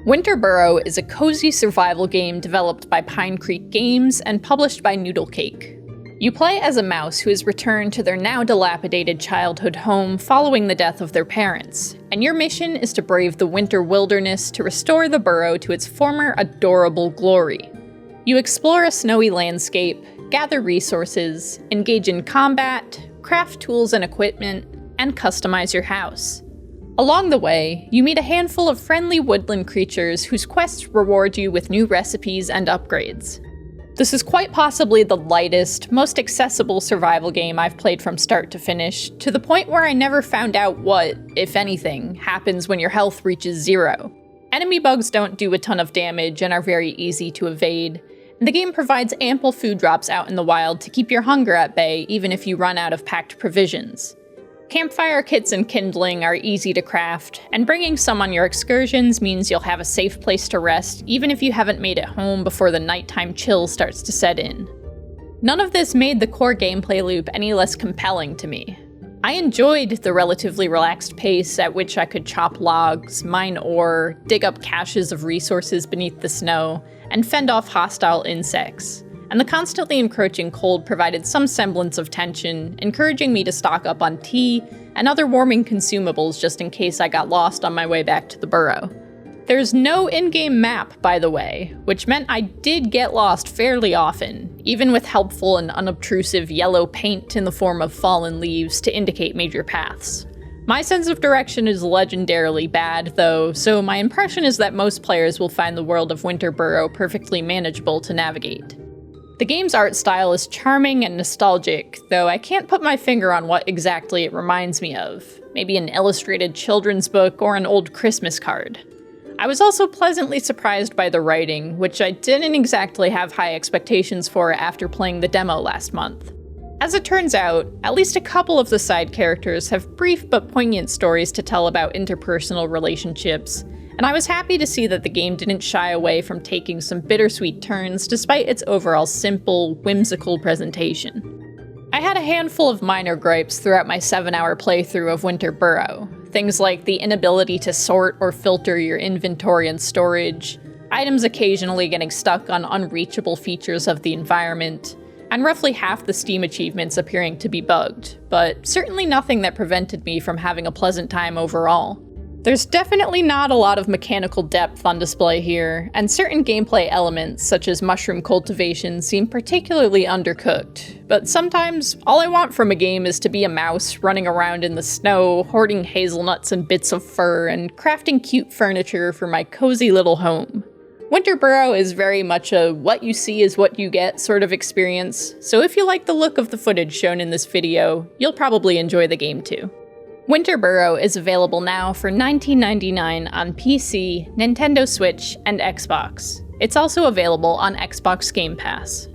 Winter Burrow is a cozy survival game developed by Pine Creek Games and published by Noodle Cake. You play as a mouse who has returned to their now dilapidated childhood home following the death of their parents, and your mission is to brave the winter wilderness to restore the burrow to its former adorable glory. You explore a snowy landscape, gather resources, engage in combat, craft tools and equipment, and customize your house. Along the way, you meet a handful of friendly woodland creatures whose quests reward you with new recipes and upgrades. This is quite possibly the lightest, most accessible survival game I've played from start to finish, to the point where I never found out what, if anything, happens when your health reaches 0. Enemy bugs don't do a ton of damage and are very easy to evade, and the game provides ample food drops out in the wild to keep your hunger at bay even if you run out of packed provisions. Campfire kits and kindling are easy to craft, and bringing some on your excursions means you'll have a safe place to rest even if you haven't made it home before the nighttime chill starts to set in. None of this made the core gameplay loop any less compelling to me. I enjoyed the relatively relaxed pace at which I could chop logs, mine ore, dig up caches of resources beneath the snow, and fend off hostile insects. And the constantly encroaching cold provided some semblance of tension, encouraging me to stock up on tea and other warming consumables just in case I got lost on my way back to the burrow. There's no in-game map, by the way, which meant I did get lost fairly often, even with helpful and unobtrusive yellow paint in the form of fallen leaves to indicate major paths. My sense of direction is legendarily bad, though, so my impression is that most players will find the world of Winter Burrow perfectly manageable to navigate. The game's art style is charming and nostalgic, though I can't put my finger on what exactly it reminds me of. Maybe an illustrated children's book or an old Christmas card. I was also pleasantly surprised by the writing, which I didn't exactly have high expectations for after playing the demo last month. As it turns out, at least a couple of the side characters have brief but poignant stories to tell about interpersonal relationships, and I was happy to see that the game didn't shy away from taking some bittersweet turns despite its overall simple, whimsical presentation. I had a handful of minor gripes throughout my 7-hour playthrough of Winter Burrow. Things like the inability to sort or filter your inventory and storage, items occasionally getting stuck on unreachable features of the environment, and roughly half the Steam achievements appearing to be bugged, but certainly nothing that prevented me from having a pleasant time overall. There's definitely not a lot of mechanical depth on display here, and certain gameplay elements, such as mushroom cultivation, seem particularly undercooked. But sometimes, all I want from a game is to be a mouse running around in the snow, hoarding hazelnuts and bits of fur, and crafting cute furniture for my cozy little home. Winter Burrow is very much a what you see is what you get sort of experience, so if you like the look of the footage shown in this video, you'll probably enjoy the game too. Winter Burrow is available now for $19.99 on PC, Nintendo Switch, and Xbox. It's also available on Xbox Game Pass.